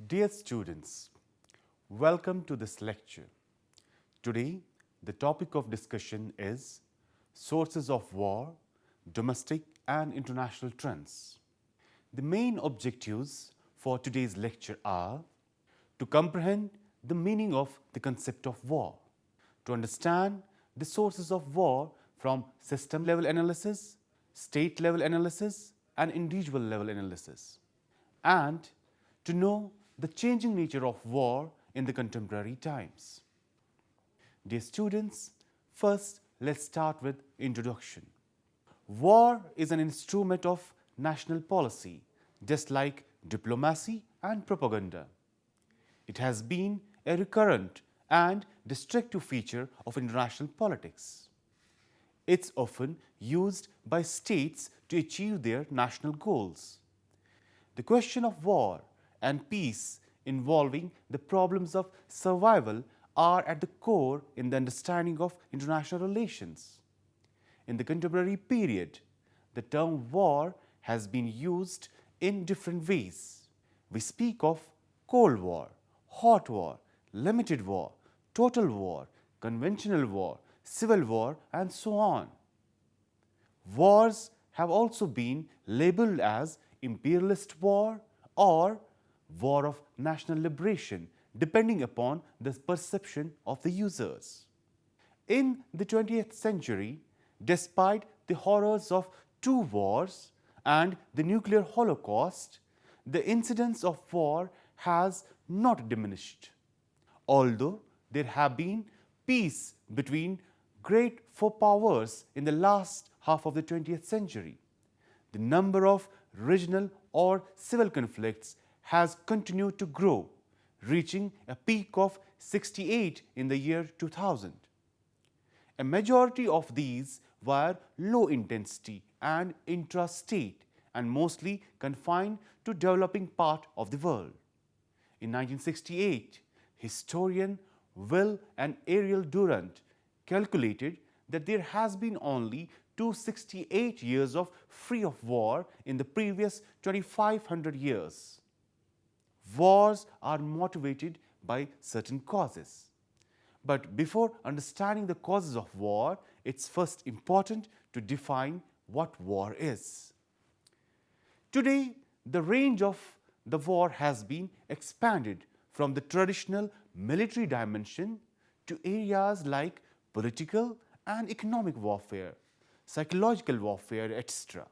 Dear students, welcome to this lecture. Today, the topic of discussion is Sources of War, Domestic and International Trends. The main objectives for today's lecture are to comprehend the meaning of the concept of war, to understand the sources of war from system level analysis, state level analysis, and individual level analysis, and to know the changing nature of war in the contemporary times. Dear students, first let's start with introduction. War is an instrument of national policy, just like diplomacy and propaganda. It has been a recurrent and destructive feature of international politics. It's often used by states to achieve their national goals. The question of war and peace involving the problems of survival are at the core in the understanding of international relations. In the contemporary period, the term war has been used in different ways. We speak of Cold War, Hot War, Limited War, Total War, Conventional War, Civil War, and so on. Wars have also been labeled as imperialist war or war of national liberation, depending upon the perception of the users. In the 20th century, despite the horrors of two wars and the nuclear holocaust, the incidence of war has not diminished. Although there have been peace between great four powers in the last half of the 20th century, the number of regional or civil conflicts has continued to grow, reaching a peak of 68 in the year 2000. A majority of these were low intensity and intrastate and mostly confined to developing part of the world. In 1968, historian Will and Ariel Durant calculated that there has been only 268 years of free of war in the previous 2500 years. Wars are motivated by certain causes. But before understanding the causes of war, it's first important to define what war is. Today, the range of the war has been expanded from the traditional military dimension to areas like political and economic warfare, psychological warfare, etc.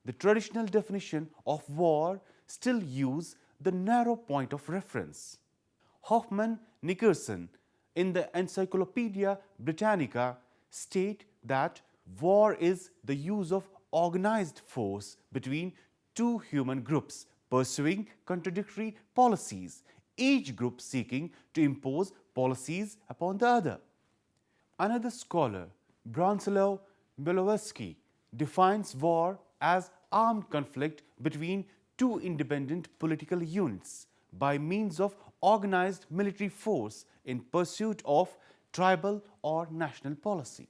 The traditional definition of war still use the narrow point of reference. Hoffman Nickerson in the Encyclopedia Britannica state that war is the use of organized force between two human groups pursuing contradictory policies, each group seeking to impose policies upon the other. Another scholar, Bronislaw Milowski, defines war as armed conflict between two independent political units by means of organized military force in pursuit of tribal or national policy.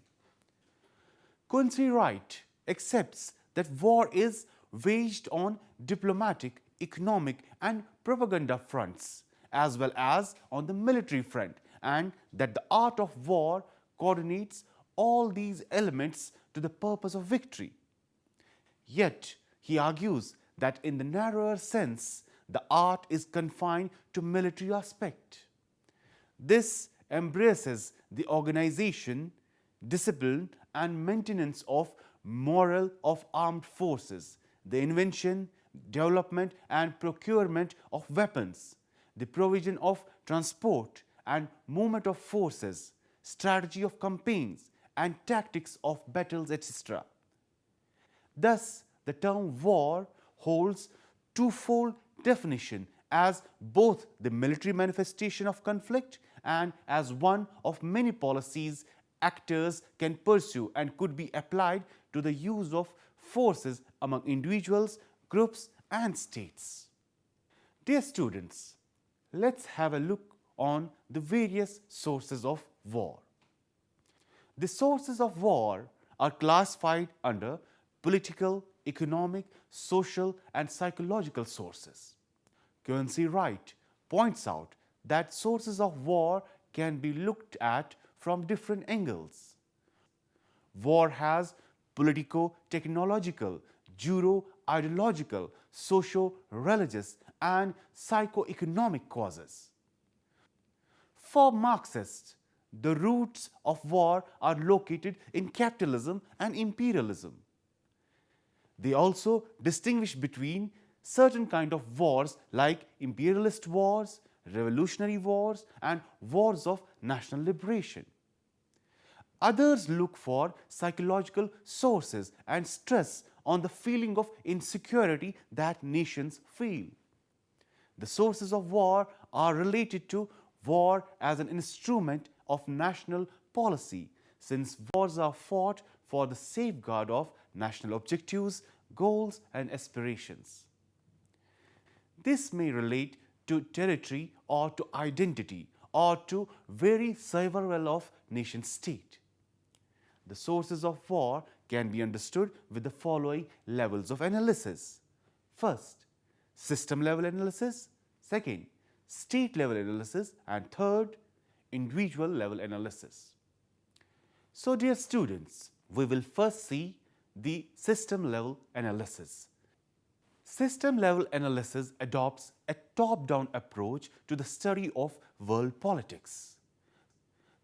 Quincy Wright accepts that war is waged on diplomatic, economic, and propaganda fronts, as well as on the military front, and that the art of war coordinates all these elements to the purpose of victory. Yet, he argues that in the narrower sense, the art is confined to military aspect. This embraces the organization, discipline, and maintenance of morale of armed forces, the invention, development, and procurement of weapons, the provision of transport and movement of forces, strategy of campaigns, and tactics of battles, etc. Thus, the term war holds twofold definition as both the military manifestation of conflict and as one of many policies actors can pursue and could be applied to the use of forces among individuals, groups, and states. Dear students, let's have a look on the various sources of war. The sources of war are classified under political, economic, social, and psychological sources. Quincy Wright points out that sources of war can be looked at from different angles. War has politico-technological, juro-ideological, socio-religious and psycho-economic causes. For Marxists, the roots of war are located in capitalism and imperialism. They also distinguish between certain kind of wars like imperialist wars, revolutionary wars and wars of national liberation. Others look for psychological sources and stress on the feeling of insecurity that nations feel. The sources of war are related to war as an instrument of national policy, since wars are fought for the safeguard of national objectives, goals and aspirations. This may relate to territory or to identity or to very survival of nation state. The sources of war can be understood with the following levels of analysis. First, system level analysis. Second, state level analysis. And third, individual level analysis. So dear students, we will first see the system level analysis. System level analysis adopts a top-down approach to the study of world politics.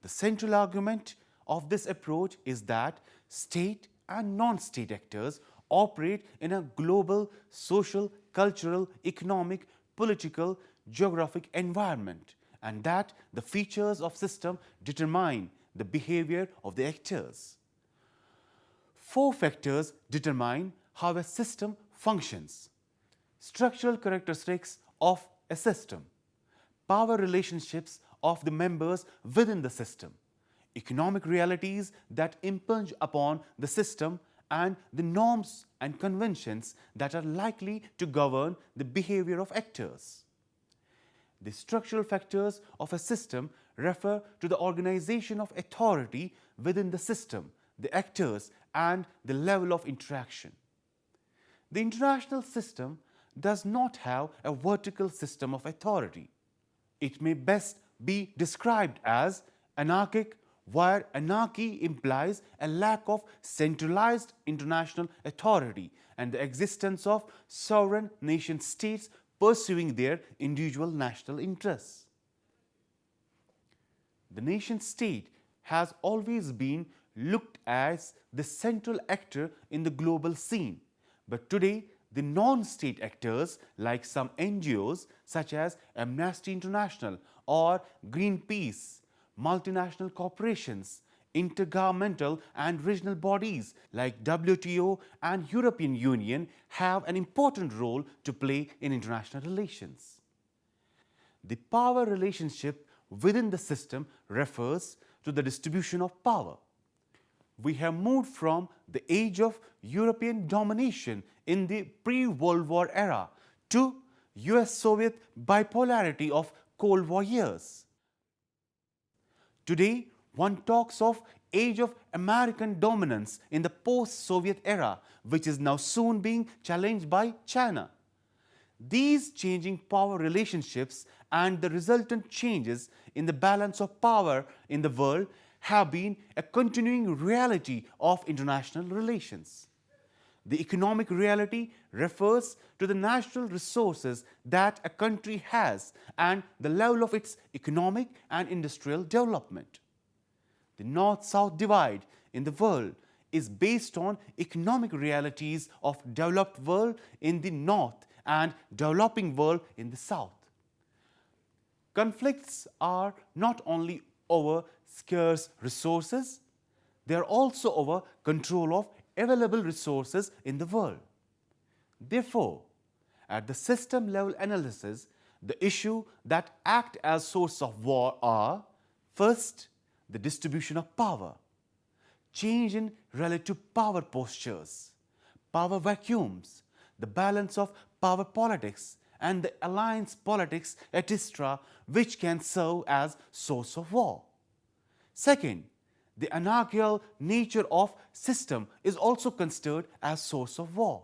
The central argument of this approach is that state and non-state actors operate in a global social, cultural, economic, political, geographic environment, and that the features of system determine the behavior of the actors. Four factors determine how a system functions. Structural characteristics of a system, power relationships of the members within the system, economic realities that impinge upon the system, and the norms and conventions that are likely to govern the behavior of actors. The structural factors of a system refer to the organization of authority within the system, the actors, and the level of interaction. The international system does not have a vertical system of authority. It may best be described as anarchic, where anarchy implies a lack of centralized international authority and the existence of sovereign nation states pursuing their individual national interests. The nation state has always been looked as the central actor in the global scene, but today the non-state actors like some NGOs such as Amnesty International or Greenpeace, multinational corporations, intergovernmental and regional bodies like WTO and European Union have an important role to play in international relations. The power relationship within the system refers to the distribution of power. We have moved from the age of European domination in the pre-World War era to US-Soviet bipolarity of Cold War years. Today, one talks of age of American dominance in the post-Soviet era, which is now soon being challenged by China. These changing power relationships and the resultant changes in the balance of power in the world have been a continuing reality of international relations. The economic reality refers to the natural resources that a country has and the level of its economic and industrial development. The North-South divide in the world is based on economic realities of developed world in the north and developing world in the south. Conflicts are not only over scarce resources, they are also over control of available resources in the world. Therefore, at the system level analysis, the issues that act as source of war are: first, the distribution of power, change in relative power postures, power vacuums, the balance of power politics and the alliance politics, etc., which can serve as source of war. Second, the anarchical nature of system is also considered as source of war.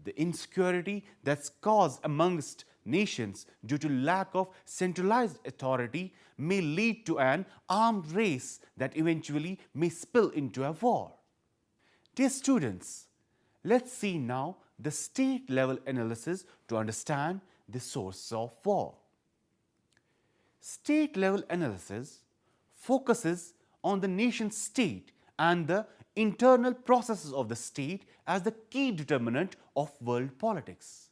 The insecurity that's caused amongst nations due to lack of centralized authority may lead to an armed race that eventually may spill into a war. Dear students, let's see now the state level analysis to understand the source of war. State level analysis focuses on the nation state and the internal processes of the state as the key determinant of world politics.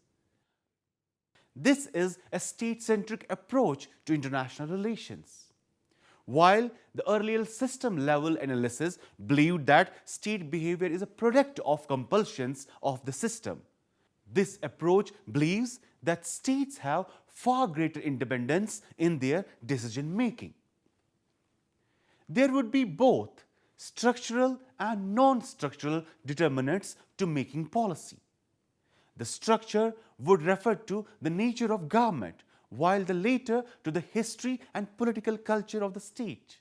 This is a state-centric approach to international relations. While the earlier system-level analysis believed that state behavior is a product of compulsions of the system, this approach believes that states have far greater independence in their decision-making. There would be both structural and non-structural determinants to making policy. The structure would refer to the nature of government, while the later to the history and political culture of the state.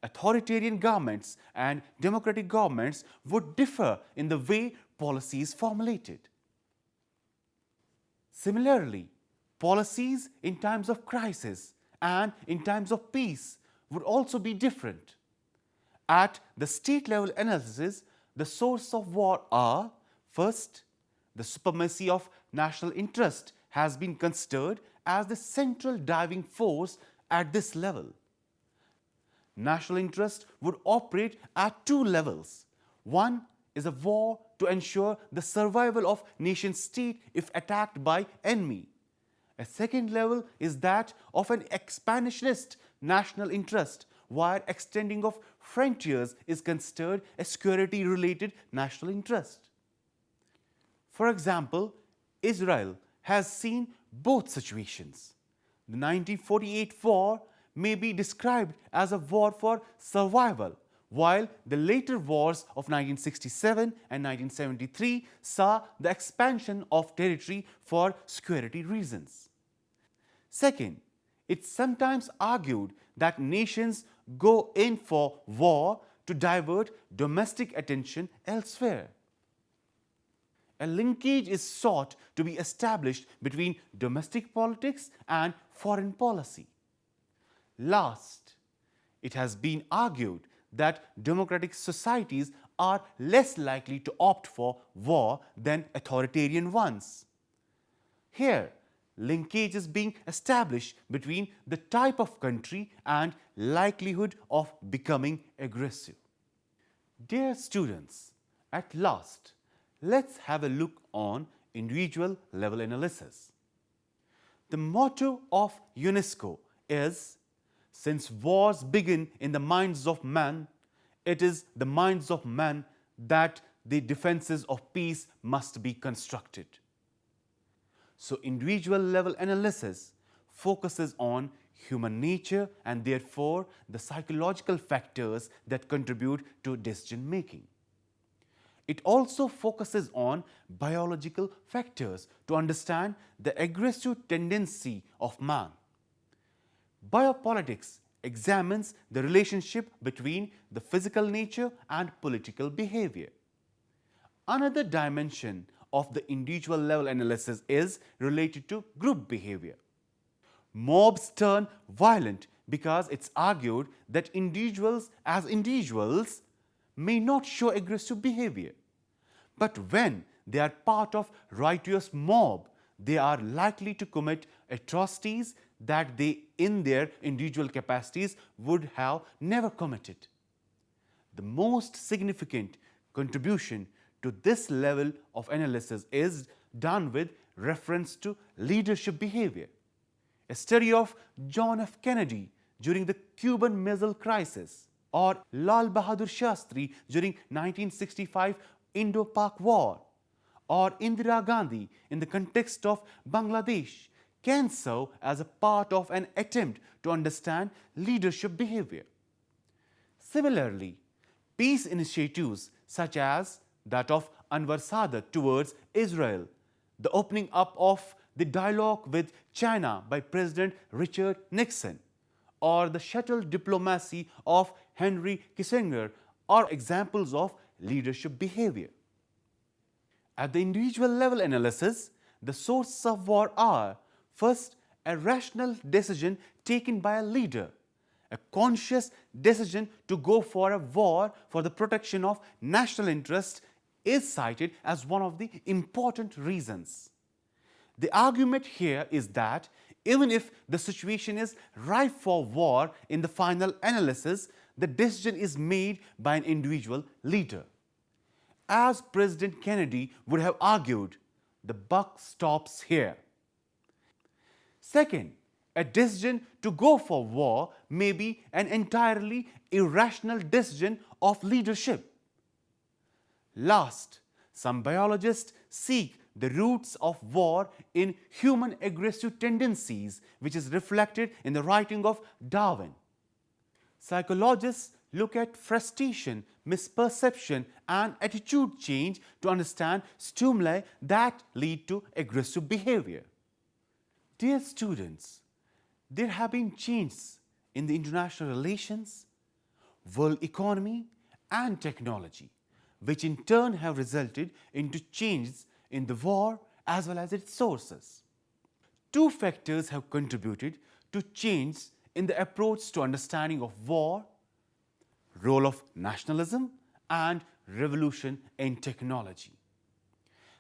Authoritarian governments and democratic governments would differ in the way policy is formulated. Similarly, policies in times of crisis and in times of peace would also be different. At the state level analysis, the source of war are: first, the supremacy of national interest has been considered as the central driving force at this level. National interest would operate at two levels. One is a war to ensure the survival of nation state if attacked by enemy. A second level is that of an expansionist national interest, while extending of frontiers is considered a security-related national interest. For example, Israel has seen both situations. The 1948 war may be described as a war for survival, while the later wars of 1967 and 1973 saw the expansion of territory for security reasons. Second, it's sometimes argued that nations go in for war to divert domestic attention elsewhere. A linkage is sought to be established between domestic politics and foreign policy. Last, it has been argued that democratic societies are less likely to opt for war than authoritarian ones. Here, linkage is being established between the type of country and likelihood of becoming aggressive. Dear students, at last, let's have a look on individual level analysis. The motto of UNESCO is, "Since wars begin in the minds of man, it is the minds of man that the defenses of peace must be constructed." So individual level analysis focuses on human nature and therefore the psychological factors that contribute to decision making. It also focuses on biological factors to understand the aggressive tendency of man. Biopolitics examines the relationship between the physical nature and political behavior. Another dimension of the individual level analysis is related to group behavior. Mobs turn violent because it's argued that individuals as individuals may not show aggressive behavior. But when they are part of riotous mob, they are likely to commit atrocities that they in their individual capacities would have never committed. The most significant contribution to this level of analysis is done with reference to leadership behavior. A study of John F. Kennedy during the Cuban Missile Crisis or Lal Bahadur Shastri during 1965 Indo-Pak War or Indira Gandhi in the context of Bangladesh can serve as a part of an attempt to understand leadership behavior. Similarly, peace initiatives such as that of Anwar Sadat towards Israel, the opening up of the dialogue with China by President Richard Nixon, or the shuttle diplomacy of Henry Kissinger are examples of leadership behavior. At the individual level analysis, The sources of war are: first, a rational decision taken by a leader. A conscious decision to go for a war for the protection of national interest is cited as one of the important reasons. The argument here is that even if the situation is ripe for war, in the final analysis, the decision is made by an individual leader. As President Kennedy would have argued, the buck stops here. Second, a decision to go for war may be an entirely irrational decision of leadership. Last, some biologists seek the roots of war in human aggressive tendencies, which is reflected in the writing of Darwin. Psychologists look at frustration, misperception, and attitude change to understand stimuli that lead to aggressive behavior. Dear students, there have been changes in the international relations, world economy, and technology, which in turn have resulted into changes in the war as well as its sources. Two factors have contributed to change in the approach to understanding of war: role of nationalism and revolution in technology.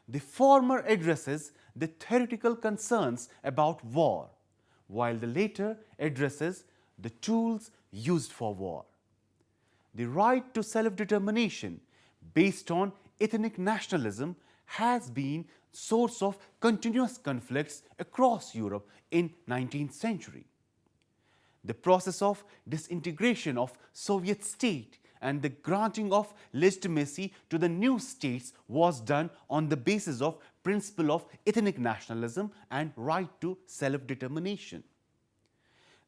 The former addresses the theoretical concerns about war, while the later addresses the tools used for war. The right to self-determination based on ethnic nationalism has been source of continuous conflicts across Europe in 19th century. The process of disintegration of Soviet state and the granting of legitimacy to the new states was done on the basis of principle of ethnic nationalism and right to self-determination.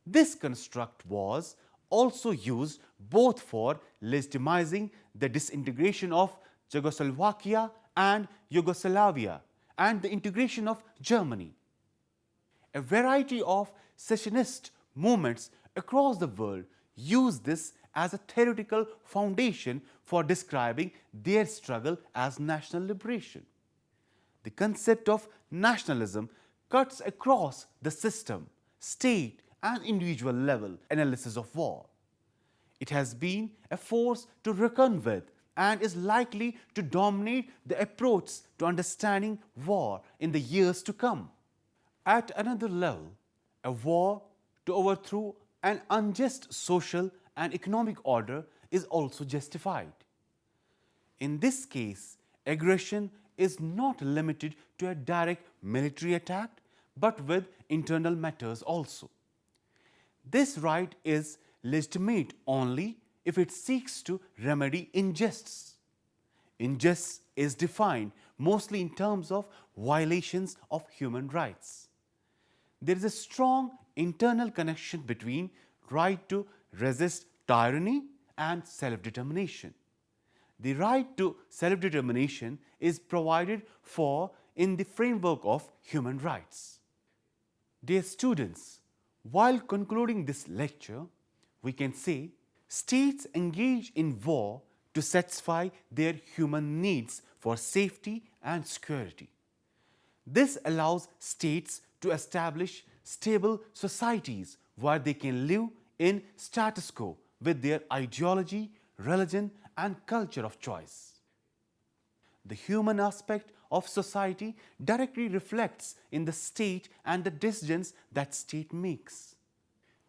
This construct was also used both for legitimizing the disintegration of Czechoslovakia and Yugoslavia and the integration of Germany. A variety of secessionist movements across the world use this as a theoretical foundation for describing their struggle as national liberation. The concept of nationalism cuts across the system, state, and individual level analysis of war. It has been a force to reckon with and is likely to dominate the approach to understanding war in the years to come. At another level, a war to overthrow an unjust social and economic order is also justified. In this case, aggression is not limited to a direct military attack, but with internal matters also. This right is legitimate only if it seeks to remedy injustice. Injustice is defined mostly in terms of violations of human rights. There is a strong internal connection between right to resist tyranny and self-determination. The right to self-determination is provided for in the framework of human rights. Dear students, while concluding this lecture, we can say states engage in war to satisfy their human needs for safety and security. This allows states to establish stable societies where they can live in status quo with their ideology, religion, and culture of choice. The human aspect of society directly reflects in the state and the decisions that state makes.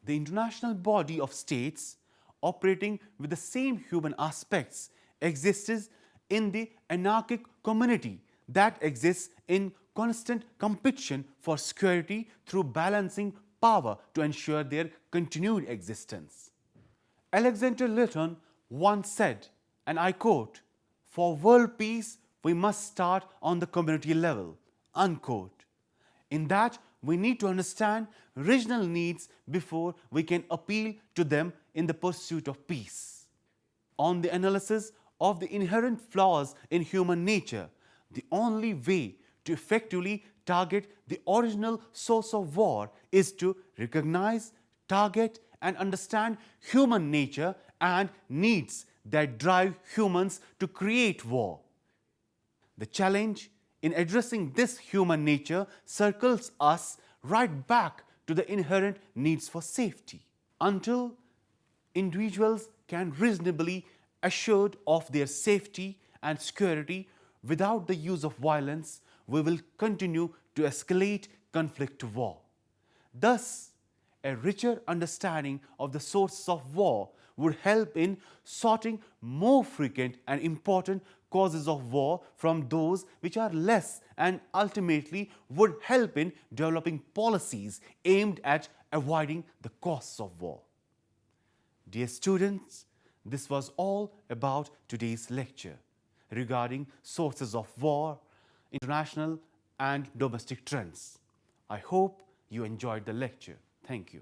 The international body of states operating with the same human aspects exists in the anarchic community that exists in constant competition for security through balancing power to ensure their continued existence. Alexander Lytton once said, and I quote, "For world peace, we must start on the community level," unquote. In that, we need to understand regional needs before we can appeal to them in the pursuit of peace. On the analysis of the inherent flaws in human nature, the only way to effectively target the original source of war is to recognize, target, and understand human nature and needs that drive humans to create war. The challenge in addressing this human nature circles us right back to the inherent needs for safety. Until individuals can reasonably assured of their safety and security without the use of violence, we will continue to escalate conflict to war. Thus, a richer understanding of the sources of war would help in sorting more frequent and important causes of war from those which are less, and ultimately would help in developing policies aimed at avoiding the costs of war. Dear students, this was all about today's lecture regarding sources of war, international and domestic trends. I hope you enjoyed the lecture. Thank you.